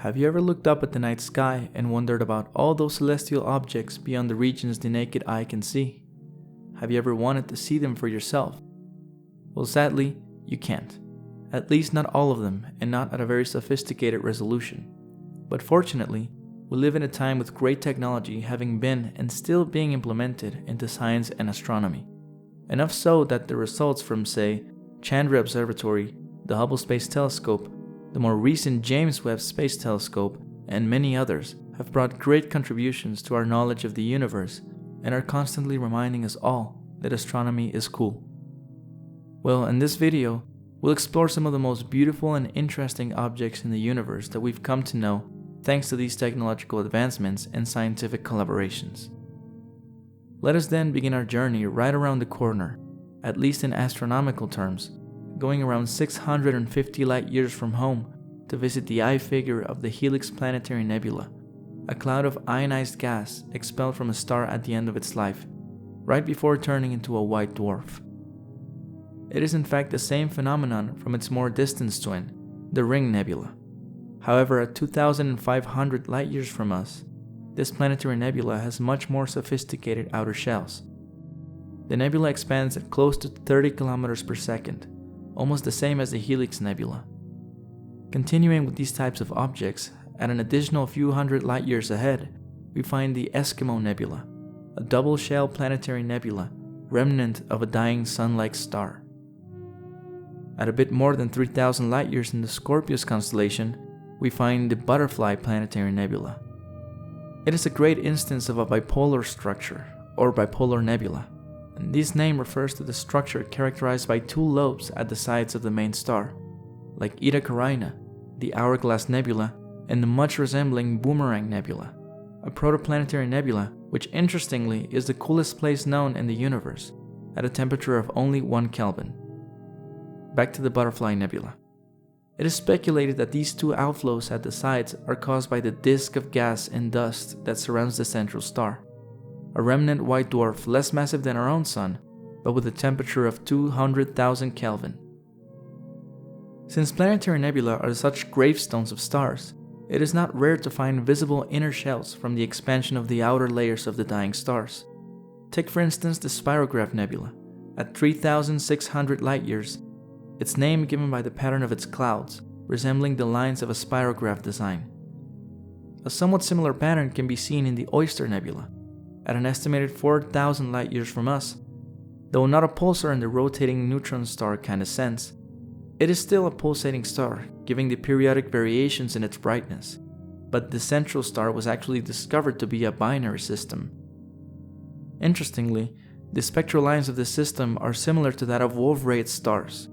Have you ever looked up at the night sky and wondered about all those celestial objects beyond the regions the naked eye can see? Have you ever wanted to see them for yourself? Well, sadly, you can't. At least not all of them, and not at a very sophisticated resolution. But fortunately, we live in a time with great technology having been and still being implemented into science and astronomy. Enough so that the results from, say, Chandra Observatory, the Hubble Space Telescope, the more recent James Webb Space Telescope, and many others have brought great contributions to our knowledge of the universe and are constantly reminding us all that astronomy is cool. Well, in this video, we'll explore some of the most beautiful and interesting objects in the universe that we've come to know thanks to these technological advancements and scientific collaborations. Let us then begin our journey right around the corner, at least in astronomical terms, going around 650 light years from home to visit the eye figure of the Helix Planetary Nebula, a cloud of ionized gas expelled from a star at the end of its life, right before turning into a white dwarf. It is in fact the same phenomenon from its more distant twin, the Ring Nebula. However, at 2,500 light years from us, this planetary nebula has much more sophisticated outer shells. The nebula expands at close to 30 kilometers per second, almost the same as the Helix Nebula. Continuing with these types of objects, at an additional few hundred light years ahead, we find the Eskimo Nebula, a double-shell planetary nebula, remnant of a dying sun-like star. At a bit more than 3,000 light years in the Scorpius constellation, we find the Butterfly Planetary Nebula. It is a great instance of a bipolar structure, or bipolar nebula, and this name refers to the structure characterized by two lobes at the sides of the main star, like Eta Carina, the Hourglass Nebula, and the much resembling Boomerang Nebula, a protoplanetary nebula which interestingly is the coolest place known in the universe, at a temperature of only 1 Kelvin. Back to the Butterfly Nebula. It is speculated that these two outflows at the sides are caused by the disk of gas and dust that surrounds the central star, a remnant white dwarf less massive than our own sun, but with a temperature of 200,000 Kelvin. Since planetary nebulae are such gravestones of stars, it is not rare to find visible inner shells from the expansion of the outer layers of the dying stars. Take for instance the Spirograph Nebula. At 3,600 light years, its name given by the pattern of its clouds, resembling the lines of a spirograph design. A somewhat similar pattern can be seen in the Oyster Nebula, at an estimated 4,000 light years from us. Though not a pulsar in the rotating neutron star kind of sense, it is still a pulsating star, giving the periodic variations in its brightness, but the central star was actually discovered to be a binary system. Interestingly, the spectral lines of this system are similar to that of Wolf-Rayet stars.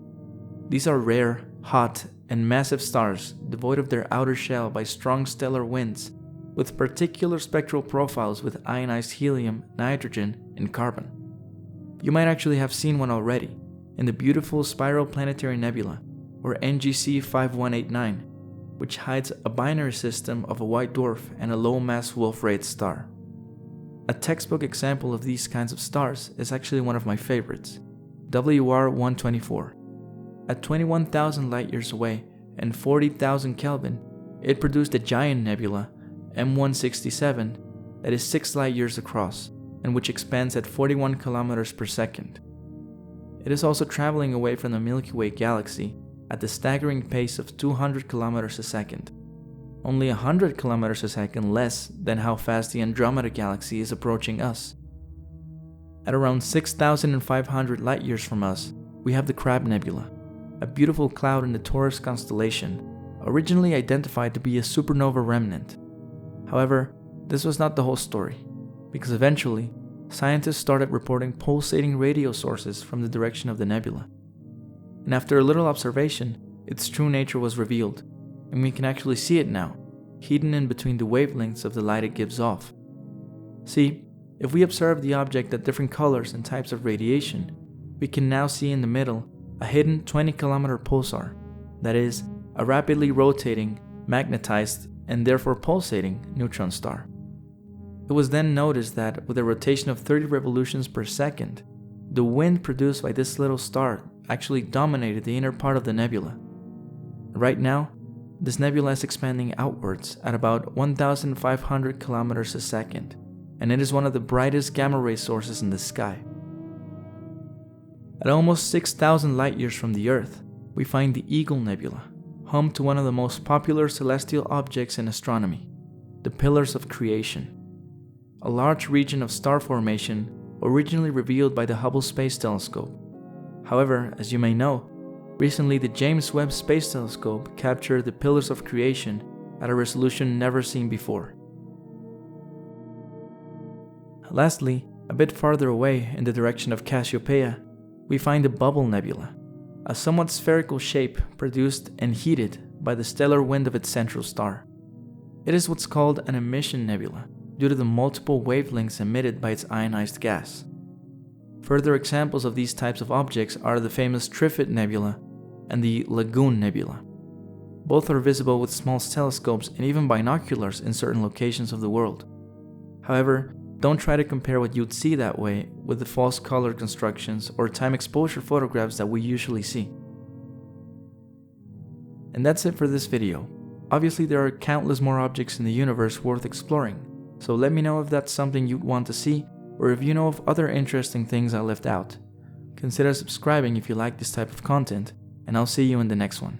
These are rare, hot, and massive stars devoid of their outer shell by strong stellar winds, with particular spectral profiles with ionized helium, nitrogen, and carbon. You might actually have seen one already, in the beautiful Spiral Planetary Nebula, or NGC 5189, which hides a binary system of a white dwarf and a low-mass Wolf-Rayet star. A textbook example of these kinds of stars is actually one of my favorites, WR124. At 21,000 light-years away and 40,000 Kelvin, it produced a giant nebula, M167, that is 6 light-years across, and which expands at 41 kilometers per second. It is also traveling away from the Milky Way galaxy at the staggering pace of 200 kilometers a second, only 100 kilometers a second less than how fast the Andromeda galaxy is approaching us. At around 6,500 light-years from us, we have the Crab Nebula, a beautiful cloud in the Taurus constellation, originally identified to be a supernova remnant. However, this was not the whole story, because eventually, scientists started reporting pulsating radio sources from the direction of the nebula. And after a little observation, its true nature was revealed, and we can actually see it now, hidden in between the wavelengths of the light it gives off. See, if we observe the object at different colors and types of radiation, we can now see in the middle a hidden 20-kilometer pulsar, that is, a rapidly rotating, magnetized, and therefore pulsating neutron star. It was then noticed that with a rotation of 30 revolutions per second, the wind produced by this little star actually dominated the inner part of the nebula. Right now, This nebula is expanding outwards at about 1,500 kilometers a second, and it is one of the brightest gamma ray sources in the sky. At almost 6,000 light years from the Earth, we find the Eagle Nebula, home to one of the most popular celestial objects in astronomy, the Pillars of Creation, a large region of star formation originally revealed by the Hubble Space Telescope. However, as you may know, recently the James Webb Space Telescope captured the Pillars of Creation at a resolution never seen before. Lastly, a bit farther away in the direction of Cassiopeia, we find the Bubble Nebula, a somewhat spherical shape produced and heated by the stellar wind of its central star. It is what's called an emission nebula due to the multiple wavelengths emitted by its ionized gas. Further examples of these types of objects are the famous Trifid Nebula and the Lagoon Nebula. Both are visible with small telescopes and even binoculars in certain locations of the world. However, don't try to compare what you'd see that way with the false color constructions or time exposure photographs that we usually see. And that's it for this video. Obviously, there are countless more objects in the universe worth exploring, so let me know if that's something you'd want to see, or if you know of other interesting things I left out. Consider subscribing if you like this type of content, and I'll see you in the next one.